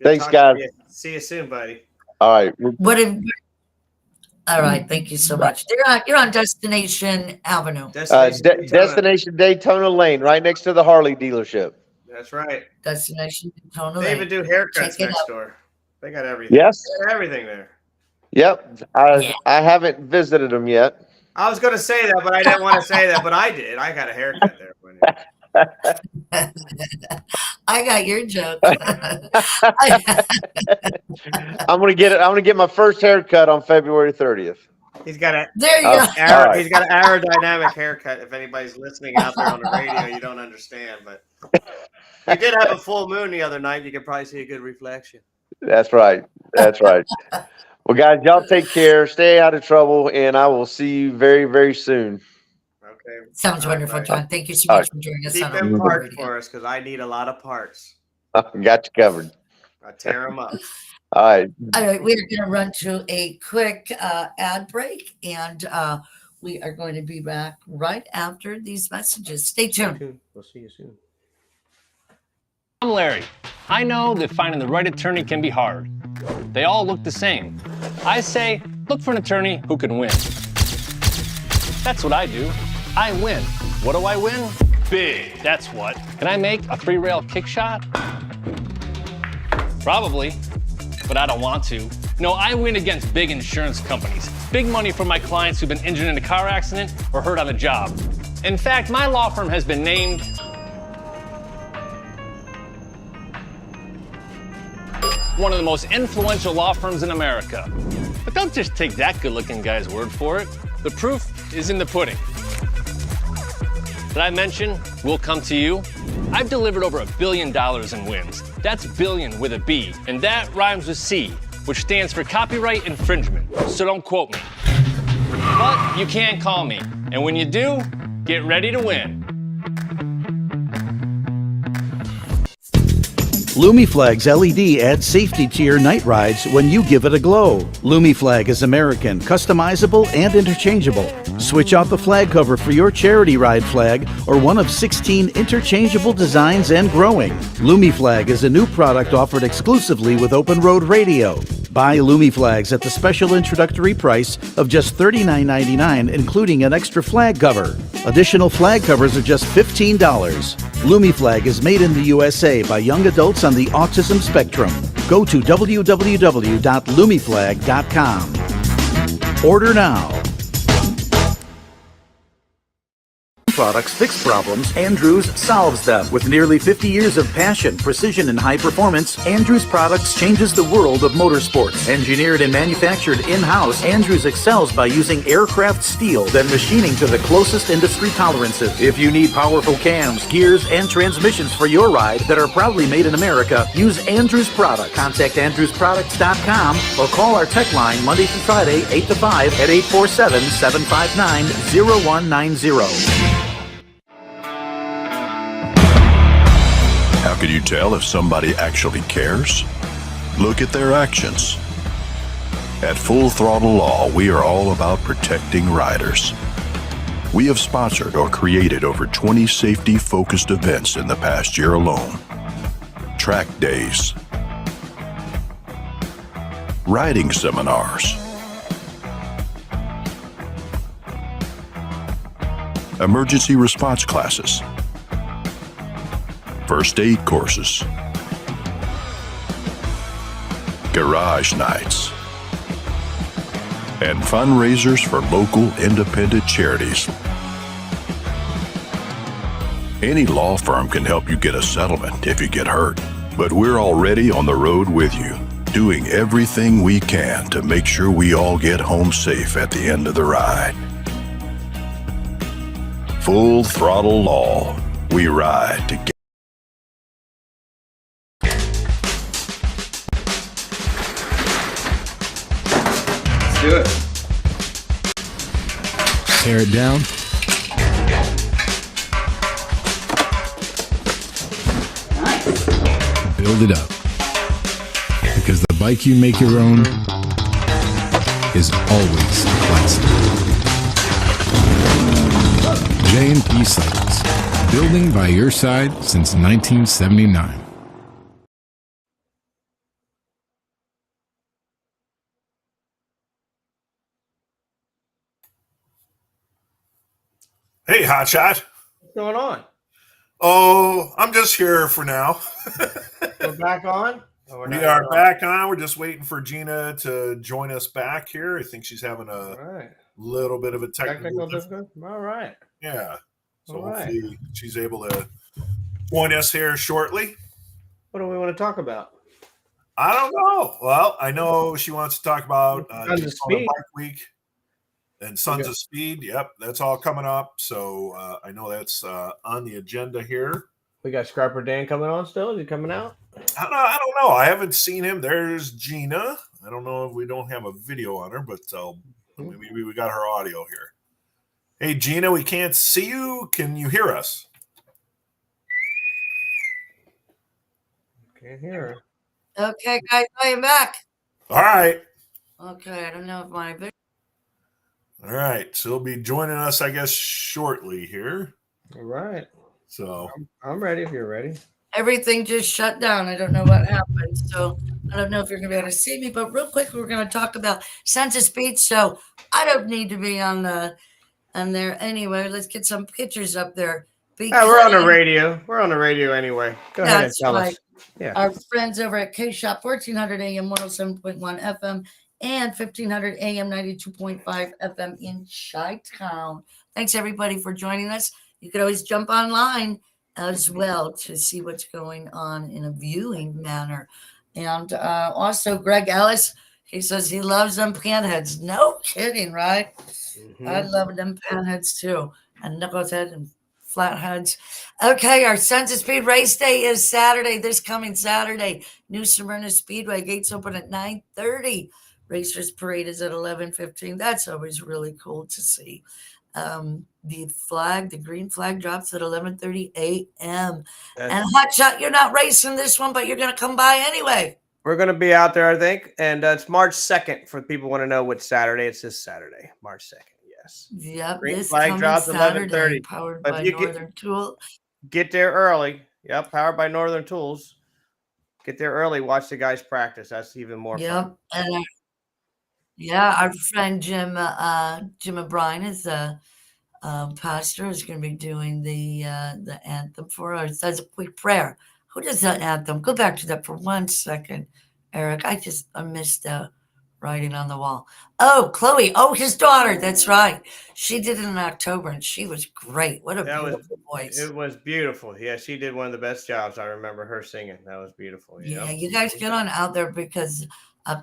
Thanks, talking guys. to you. See you soon, buddy. All right. All right, thank you so much. You're on Destination Avenue. Destination Daytona Lane, right next to the Harley dealership. That's right. Destination Daytona They Lane. even do haircuts Check it next out. door. They got everything. Yes. They got everything there. Yep. I haven't visited them yet. I was going to say that, but I didn't want to say that, but I did. I got a haircut there. I got your joke. I'm gonna get my first haircut on February 30th. He's got a There you go. Right. He's got an aerodynamic haircut. If anybody's listening out there on the radio, you don't understand, but you did have a full moon the other night. You could probably see a good reflection. That's right. That's right. Well, guys, y'all take care. Stay out of trouble, and I will see you very, very soon. Okay. Sounds All right, wonderful, buddy. John. Thank you so much for joining us Keep on them Open parts Radio. for us because I need a lot of parts. Got you covered. I tear them up. All right. All right, we're going to run to a quick ad break, and we are going to be back right after these messages. Stay tuned. We'll see you soon. I'm Larry. I know that finding the right attorney can be hard. They all look the same. I say, look for an attorney who can win. That's what I do. I win. What do I win? Big, that's what. Can I make a 3-rail kick shot? Probably, but I don't want to. No, I win against big insurance companies. Big money for my clients who've been injured in a car accident or hurt on the job. In fact, my law firm has been named one of the most influential law firms in America. But don't just take that good-looking guy's word for it. The proof is in the pudding. Did I mention we'll come to you? I've delivered over $1 billion in wins. That's billion with a B, and that rhymes with C, which stands for copyright infringement. So don't quote me. But you can call me, and when you do, get ready to win. Lumi Flag's LED adds safety to your night rides when you give it a glow. Lumi Flag is American, customizable, and interchangeable. Switch out the flag cover for your charity ride flag or one of 16 interchangeable designs and growing. Lumi Flag is a new product offered exclusively with Open Road Radio. Buy Lumi Flags at the special introductory price of just $39.99, including an extra flag cover. Additional flag covers are just $15. Lumi Flag is made in the USA by young adults on the autism spectrum. Go to www.lumiflag.com. Order now. Products fix problems, Andrews solves them. With nearly 50 years of passion, precision, and high performance, Andrews Products changes the world of motorsports. Engineered and manufactured in-house, Andrews excels by using aircraft steel, then machining to the closest industry tolerances. If you need powerful cams, gears, and transmissions for your ride that are proudly made in America, use Andrews Products. Contact AndrewsProducts.com or call our tech line Monday through Friday, 8 to 5 at 847-759-0190. How can you tell if somebody actually cares? Look at their actions. At Full Throttle Law, we are all about protecting riders. We have sponsored or created over 20 safety-focused events in the past year alone. Track days, riding seminars, emergency response classes, first aid courses, garage nights, and fundraisers for local independent charities. Any law firm can help you get a settlement if you get hurt, but we're already on the road with you, doing everything we can to make sure we all get home safe at the end of the ride. Full Throttle Law. We ride together. Do it. tear it down. Build it up. Because the bike you make your own is always classic. J&P Cycles, building by your side since 1979. Hey, Hotshot. What's going on? Oh, I'm just here for now. We're back on? Oh, We are back on. We're just waiting for Gina to join us back here. I think she's having a little bit of a technical difficulty. All right. Yeah. So All right. hopefully she's able to join us here shortly. What do we want to talk about? I don't know. Well, I know she wants to talk about Sons of Speed. Bike Week and Sons of Speed. Yep, that's all coming up. So I know that's on the agenda here. We got Scrapper Dan coming on still. Is he coming out? I don't know. I haven't seen him. There's Gina. I don't know if we don't have a video on her, but maybe we got her audio here. Hey, Gina, we can't see you. Can you hear us? Can't hear her. Okay, guys, I am back. All right. Okay, I don't know if my video. All right. So he'll be joining us, I guess, shortly here. All right. So I'm ready if you're ready. Everything just shut down. I don't know what happened. So I don't know if you're going to be able to see me, but real quick, we're going to talk about Sons of Speed. So I don't need to be on there anyway. Let's get some pictures up there. We're on the radio. We're on the radio anyway. Go ahead and tell us. Yeah. Our friends over at K-Shop, 1400 AM, 107.1 FM, and 1500 AM, 92.5 FM in Chitown. Thanks, everybody, for joining us. You could always jump online as well to see what's going on in a viewing manner. And also, Greg Ellis, he says he loves them panheads. No kidding, right? Mm-hmm. I love them panheads too. And knucklehead and flatheads. Okay, our Sons of Speed race day is Saturday, this coming Saturday. New Smyrna Speedway, gates open at 9:30. Racers Parade is at 11:15. That's always really cool to see. The green flag drops at 11:30 a.m. And Hotshot, you're not racing this one, but you're going to come by anyway. We're going to be out there, I think. And it's March 2nd for people who want to know which Saturday. It's this Saturday, March 2nd. Yes. Yep. Green this flag drops at 11:30. Powered by Northern Tool. Get there early. Yep. Powered by Northern Tools. Get there early. Watch the guys practice. That's even more fun. And our friend Jim O'Brien is the pastor, is going to be doing the anthem for us. Does a quick prayer. Who does that anthem? Go back to that for 1 second, Eric. I missed writing on the wall. Oh, Chloe. Oh, his daughter. That's right. She did it in October, and she was great. What a beautiful voice. It was beautiful. Yeah, she did one of the best jobs. I remember her singing. That was beautiful. Yeah, you guys get on out there because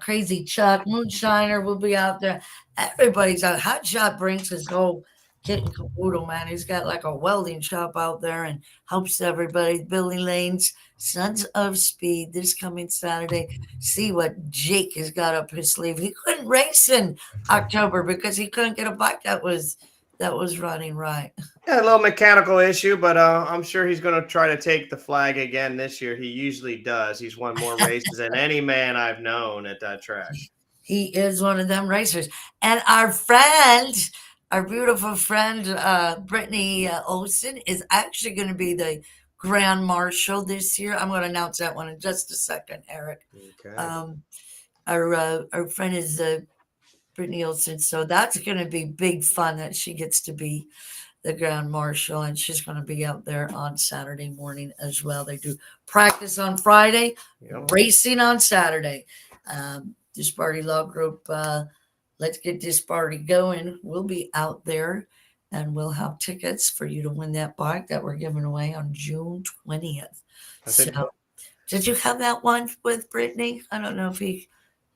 Crazy Chuck, Moonshiner will be out there. Everybody's out. Hotshot brings his whole kit and caboodle, man. He's got like a welding shop out there and helps everybody. Billy Lane's Sons of Speed this coming Saturday. See what Jake has got up his sleeve. He couldn't race in October because he couldn't get a bike that was running right. Yeah, a little mechanical issue, but I'm sure he's going to try to take the flag again this year. He usually does. He's won more races than any man I've known at that track. He is one of them racers. And our friend, our beautiful friend, Brittany Olsen, is actually going to be the Grand Marshal this year. I'm going to announce that one in just a second, Eric. Okay. Our friend is Brittany Olsen, so that's going to be big fun that she gets to be the Grand Marshal, and she's going to be out there on Saturday morning as well. They do practice on Friday, racing on Saturday. Disparti Law Group, let's get Disparti going. We'll be out there, and we'll have tickets for you to win that bike that we're giving away on June 20th. So, did you have that one with Brittany? I don't know if he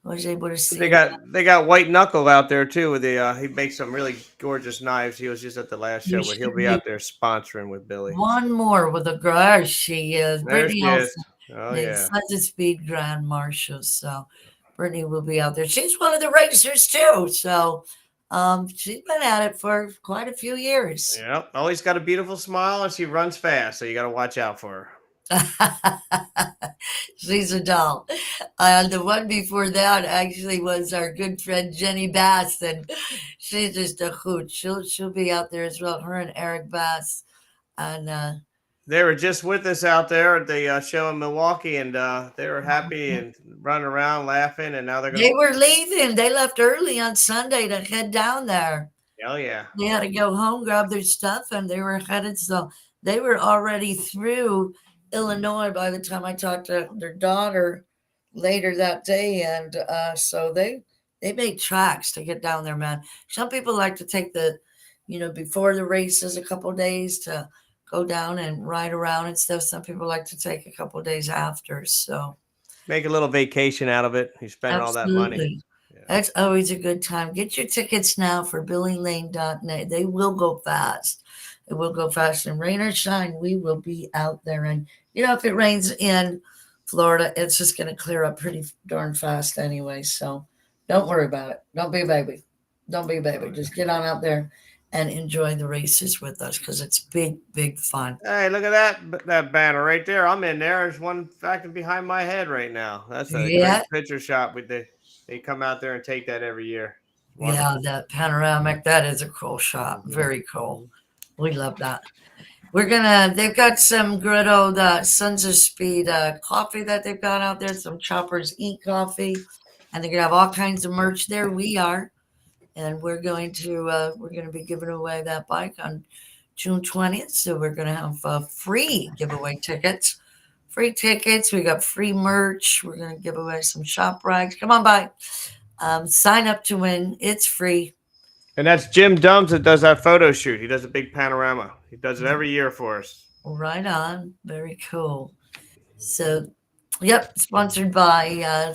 was able to see. They got White Knuckle out there too. With he makes some really gorgeous knives. He was just at the last show, but he'll be out there sponsoring with Billy. One more with a girl. She is. Brittany Olsen, oh yeah, Sons of Speed Grand Marshal. So Brittany will be out there. She's one of the racers too. So She's been at it for quite a few years. Yep. Always got a beautiful smile, and she runs fast, so you got to watch out for her. She's a doll. The one before that actually was our good friend Jenny Bass, and she's just a hoot. She'll be out there as well. Her and Eric Bass, and they were just with us out there at the show in Milwaukee, and they were happy and running around laughing. And now they were leaving. They left early on Sunday to head down there. Oh yeah, they had to go home, grab their stuff, and they were headed. So they were already through Illinois by the time I talked to their daughter later that day, and so they made tracks to get down there, man. Some people like to take before the races a couple days to go down and ride around and stuff. Some people like to take a couple days after, so make a little vacation out of it. You spend all that money. Yeah. That's always a good time. Get your tickets now for BillyLane.net. They will go fast. It will go fast, and rain or shine, we will be out there. And if it rains in Florida, it's just going to clear up pretty darn fast anyway. So don't worry about it. Don't be a baby. Don't be a baby. Just get on out there and enjoy the races with us, because it's big, big fun. Hey, look at that banner right there. I'm in there. There's one factor behind my head right now. That's a great picture shot. They come out there and take that every year. Wonderful. Yeah, that panoramic, that is a cool shot. Very cool. We love that. They've got some good old Sons of Speed coffee that they've got out there, some Choppers Eat coffee, and they're going to have all kinds of merch there. We are. And we're going to be giving away that bike on June 20th. So we're going to have free giveaway tickets. Free tickets. We got free merch. We're going to give away some shop rides. Come on by. Sign up to win. It's free. And that's Jim Dumbs that does that photo shoot. He does a big panorama. He does it every year for us. Right on. Very cool. So, yep, sponsored by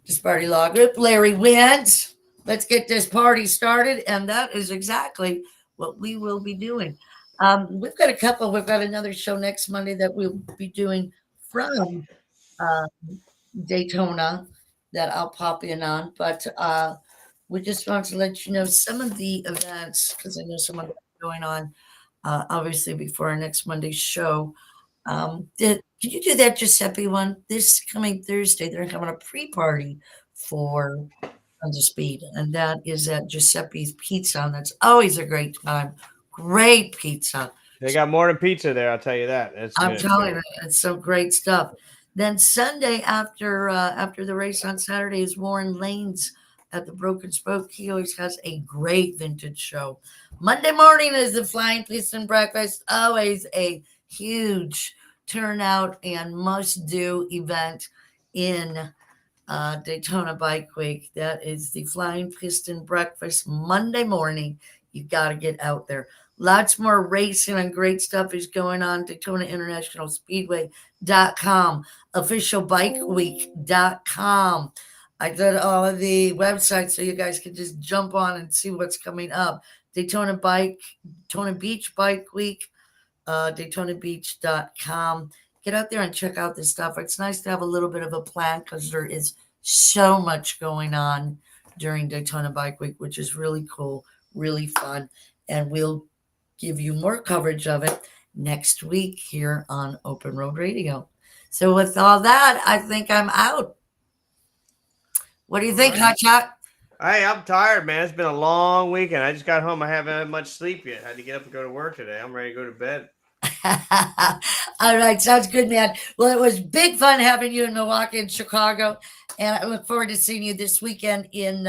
Disparti Law Group. Larry wins. Let's get this party started, and that is exactly what we will be doing. We've got another show next Monday that we'll be doing from Daytona that I'll pop in on, but we just want to let you know some of the events, because I know some of them are going on, obviously, before our next Monday's show. Did you do that Giuseppe one? This coming Thursday, they're having a pre-party for Under Speed, and that is at Giuseppe's Pizza, and that's always a great time. Great pizza. They got more than pizza there, I'll tell you that. I'm telling you, it's some great stuff. Then Sunday after the race on Saturday is Warren Lanes at the Broken Spoke. He always has a great vintage show. Monday morning is the Flying Piston Breakfast, always a huge turnout and must-do event in Daytona Bike Week. That is the Flying Piston Breakfast Monday morning. You got to get out there. Lots more racing and great stuff is going on. Daytona International Speedway.com, officialbikeweek.com. I did all of the websites so you guys can just jump on and see what's coming up. Daytona Beach Bike Week, DaytonaBeach.com. Get out there and check out this stuff. It's nice to have a little bit of a plan, because there is so much going on during Daytona Bike Week, which is really cool, really fun. And we'll give you more coverage of it next week here on Open Road Radio. So with all that, I think I'm out. What do you think, Hotshot? Hey, I'm tired, man. It's been a long weekend. I just got home. I haven't had much sleep yet. I had to get up and go to work today. I'm ready to go to bed. All right, sounds good, man. Well, it was big fun having you in Milwaukee and Chicago, and I look forward to seeing you this weekend in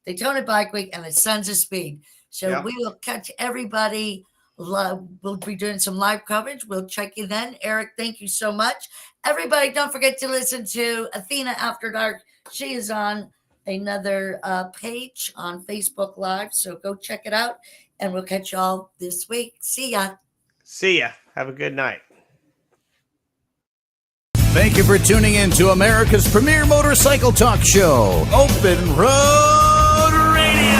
Daytona Bike Week and the Sons of Speed. So we will catch everybody. We'll be doing some live coverage. We'll check you then. Eric, thank you so much. Everybody, don't forget to listen to Athena After Dark. She is on another page on Facebook Live, so go check it out, and we'll catch y'all this week. See ya. See ya. Have a good night. Thank you for tuning in to America's premier motorcycle talk show, Open Road